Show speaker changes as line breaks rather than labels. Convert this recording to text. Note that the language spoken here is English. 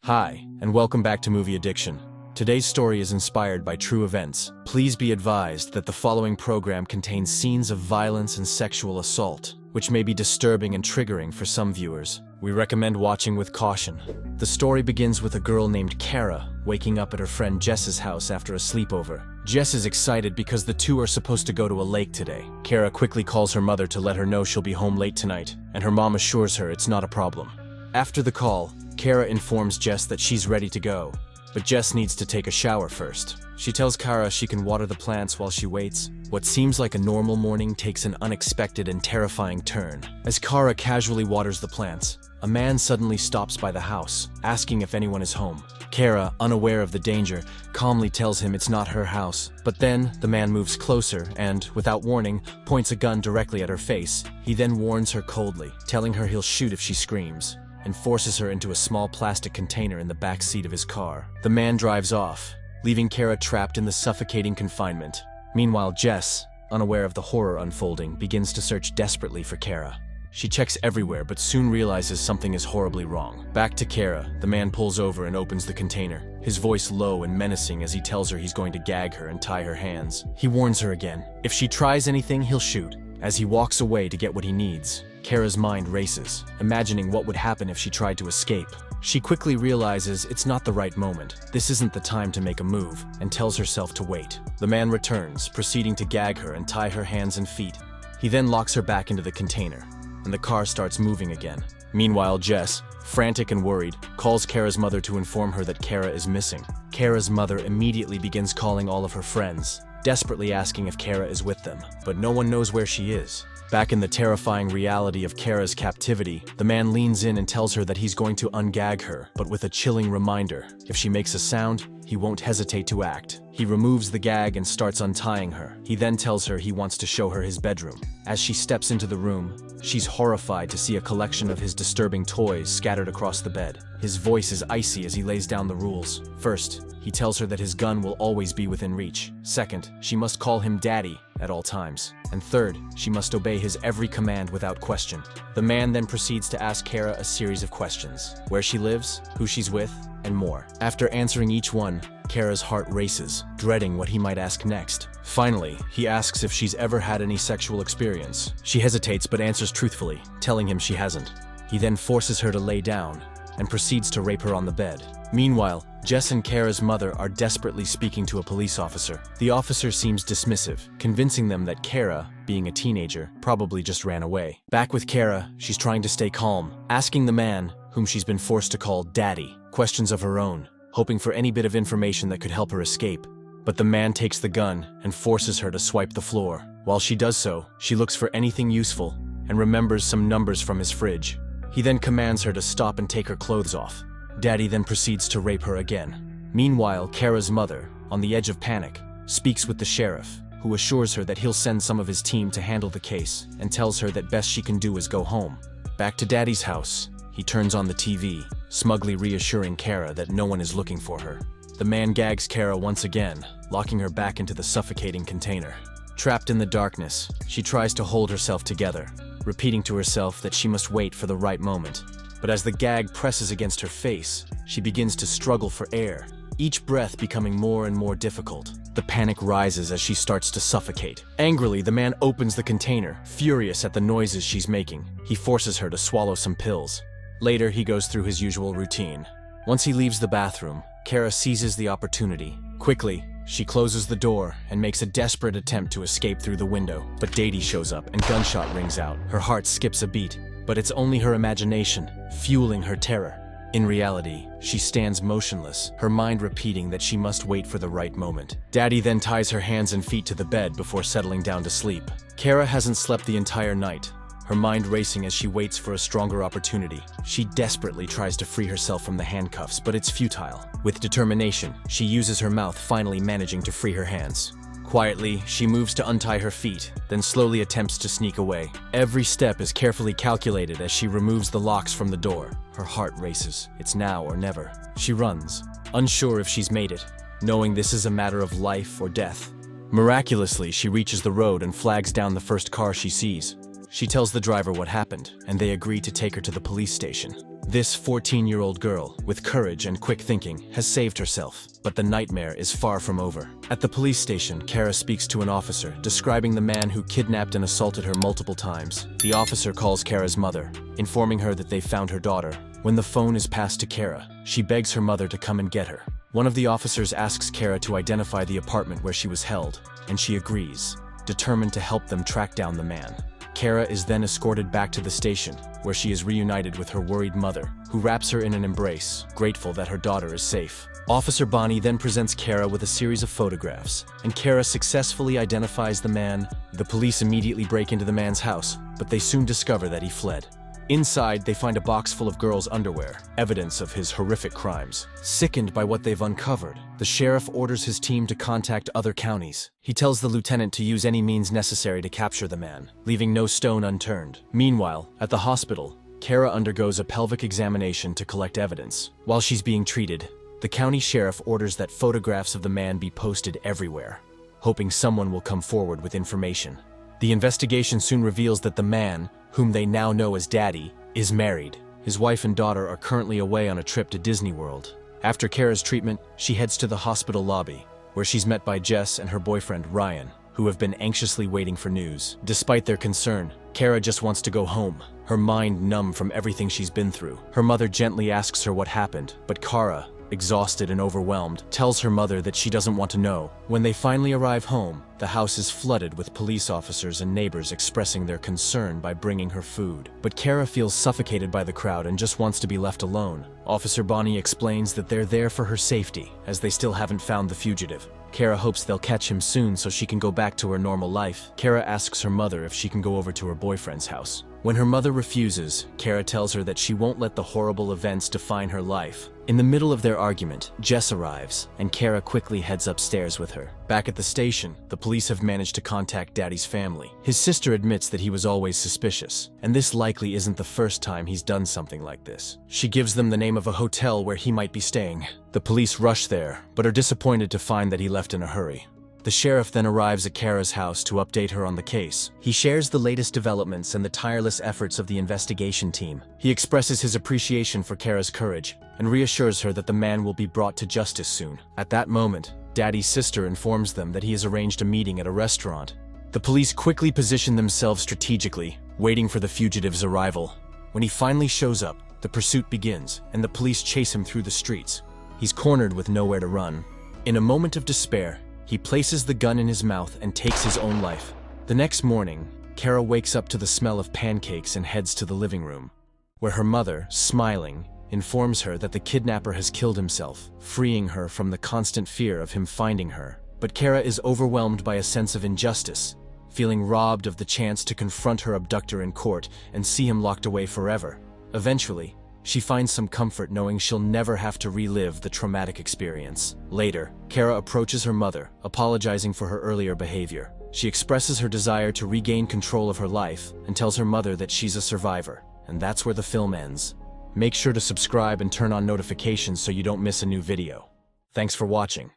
Hi, and welcome back to Movie Addiction. Today's story is inspired by true events. Please be advised that the following program contains scenes of violence and sexual assault, which may be disturbing and triggering for some viewers. We recommend watching with caution. The story begins with a girl named Kara waking up at her friend Jess's house after a sleepover. Jess is excited because the two are supposed to go to a lake today. Kara quickly calls her mother to let her know she'll be home late tonight, and her mom assures her it's not a problem. After the call, Kara informs Jess that she's ready to go, but Jess needs to take a shower first. She tells Kara she can water the plants while she waits. What seems like a normal morning takes an unexpected and terrifying turn. As Kara casually waters the plants, a man suddenly stops by the house, asking if anyone is home. Kara, unaware of the danger, calmly tells him it's not her house. But then, the man moves closer and, without warning, points a gun directly at her face. He then warns her coldly, telling her he'll shoot if she screams, and forces her into a small plastic container in the back seat of his car. The man drives off, leaving Kara trapped in the suffocating confinement. Meanwhile, Jess, unaware of the horror unfolding, begins to search desperately for Kara. She checks everywhere but soon realizes something is horribly wrong. Back to Kara, the man pulls over and opens the container, his voice low and menacing as he tells her he's going to gag her and tie her hands. He warns her again. If she tries anything, he'll shoot. As he walks away to get what he needs, Kara's mind races, imagining what would happen if she tried to escape. She quickly realizes it's not the right moment. This isn't the time to make a move, and tells herself to wait. The man returns, proceeding to gag her and tie her hands and feet. He then locks her back into the container, and the car starts moving again. Meanwhile, Jess, frantic and worried, calls Kara's mother to inform her that Kara is missing. Kara's mother immediately begins calling all of her friends, desperately asking if Kara is with them, but no one knows where she is. Back in the terrifying reality of Kara's captivity, the man leans in and tells her that he's going to ungag her, but with a chilling reminder. If she makes a sound, he won't hesitate to act. He removes the gag and starts untying her. He then tells her he wants to show her his bedroom. As she steps into the room, she's horrified to see a collection of his disturbing toys scattered across the bed. His voice is icy as he lays down the rules. First, he tells her that his gun will always be within reach. Second, she must call him Daddy at all times. And third, she must obey his every command without question. The man then proceeds to ask Kara a series of questions: where she lives, who she's with, and more. After answering each one, Kara's heart races, dreading what he might ask next. Finally, he asks if she's ever had any sexual experience. She hesitates but answers truthfully, telling him she hasn't. He then forces her to lay down and proceeds to rape her on the bed. Meanwhile, Jess and Kara's mother are desperately speaking to a police officer. The officer seems dismissive, convincing them that Kara, being a teenager, probably just ran away. Back with Kara, she's trying to stay calm, asking the man, whom she's been forced to call Daddy, questions of her own, hoping for any bit of information that could help her escape. But the man takes the gun and forces her to swipe the floor. While she does so, she looks for anything useful and remembers some numbers from his fridge. He then commands her to stop and take her clothes off. Daddy then proceeds to rape her again. Meanwhile, Kara's mother, on the edge of panic, speaks with the sheriff, who assures her that he'll send some of his team to handle the case and tells her that best she can do is go home. Back to Daddy's house, he turns on the TV, smugly reassuring Kara that no one is looking for her. The man gags Kara once again, locking her back into the suffocating container. Trapped in the darkness, she tries to hold herself together, repeating to herself that she must wait for the right moment. But as the gag presses against her face, she begins to struggle for air, each breath becoming more and more difficult. The panic rises as she starts to suffocate. Angrily, the man opens the container, furious at the noises she's making. He forces her to swallow some pills. Later, he goes through his usual routine. Once he leaves the bathroom, Kara seizes the opportunity. Quickly, she closes the door and makes a desperate attempt to escape through the window. But Daddy shows up and gunshot rings out. Her heart skips a beat, but it's only her imagination, fueling her terror. In reality, she stands motionless, her mind repeating that she must wait for the right moment. Daddy then ties her hands and feet to the bed before settling down to sleep. Kara hasn't slept the entire night, her mind racing as she waits for a stronger opportunity. She desperately tries to free herself from the handcuffs, but it's futile. With determination, she uses her mouth, finally managing to free her hands. Quietly, she moves to untie her feet, then slowly attempts to sneak away. Every step is carefully calculated as she removes the locks from the door. Her heart races. It's now or never. She runs, unsure if she's made it, knowing this is a matter of life or death. Miraculously, she reaches the road and flags down the first car she sees. She tells the driver what happened, and they agree to take her to the police station. This 14-year-old girl, with courage and quick thinking, has saved herself. But the nightmare is far from over. At the police station, Kara speaks to an officer, describing the man who kidnapped and assaulted her multiple times. The officer calls Kara's mother, informing her that they found her daughter. When the phone is passed to Kara, she begs her mother to come and get her. One of the officers asks Kara to identify the apartment where she was held, and she agrees, determined to help them track down the man. Kara is then escorted back to the station, where she is reunited with her worried mother, who wraps her in an embrace, grateful that her daughter is safe. Officer Bonnie then presents Kara with a series of photographs, and Kara successfully identifies the man. The police immediately break into the man's house, but they soon discover that he fled. Inside, they find a box full of girls' underwear, evidence of his horrific crimes. Sickened by what they've uncovered, the sheriff orders his team to contact other counties. He tells the lieutenant to use any means necessary to capture the man, leaving no stone unturned. Meanwhile, at the hospital, Kara undergoes a pelvic examination to collect evidence. While she's being treated, the county sheriff orders that photographs of the man be posted everywhere, hoping someone will come forward with information. The investigation soon reveals that the man, whom they now know as Daddy, is married. His wife and daughter are currently away on a trip to Disney World. After Kara's treatment, she heads to the hospital lobby, where she's met by Jess and her boyfriend Ryan, who have been anxiously waiting for news. Despite their concern, Kara just wants to go home, her mind numb from everything she's been through. Her mother gently asks her what happened, but Kara, exhausted and overwhelmed, tells her mother that she doesn't want to know. When they finally arrive home, the house is flooded with police officers and neighbors expressing their concern by bringing her food. But Kara feels suffocated by the crowd and just wants to be left alone. Officer Bonnie explains that they're there for her safety, as they still haven't found the fugitive. Kara hopes they'll catch him soon so she can go back to her normal life. Kara asks her mother if she can go over to her boyfriend's house. When her mother refuses, Kara tells her that she won't let the horrible events define her life. In the middle of their argument, Jess arrives, and Kara quickly heads upstairs with her. Back at the station, the police have managed to contact Daddy's family. His sister admits that he was always suspicious, and this likely isn't the first time he's done something like this. She gives them the name of a hotel where he might be staying. The police rush there, but are disappointed to find that he left in a hurry. The sheriff then arrives at Kara's house to update her on the case. He shares the latest developments and the tireless efforts of the investigation team. He expresses his appreciation for Kara's courage and reassures her that the man will be brought to justice soon. At that moment, Daddy's sister informs them that he has arranged a meeting at a restaurant. The police quickly position themselves strategically, waiting for the fugitive's arrival. When he finally shows up, the pursuit begins, and the police chase him through the streets. He's cornered with nowhere to run. In a moment of despair, he places the gun in his mouth and takes his own life. The next morning, Kara wakes up to the smell of pancakes and heads to the living room, where her mother, smiling, informs her that the kidnapper has killed himself, freeing her from the constant fear of him finding her. But Kara is overwhelmed by a sense of injustice, feeling robbed of the chance to confront her abductor in court and see him locked away forever. Eventually, she finds some comfort knowing she'll never have to relive the traumatic experience. Later, Kara approaches her mother, apologizing for her earlier behavior. She expresses her desire to regain control of her life and tells her mother that she's a survivor. And that's where the film ends. Make sure to subscribe and turn on notifications so you don't miss a new video. Thanks for watching.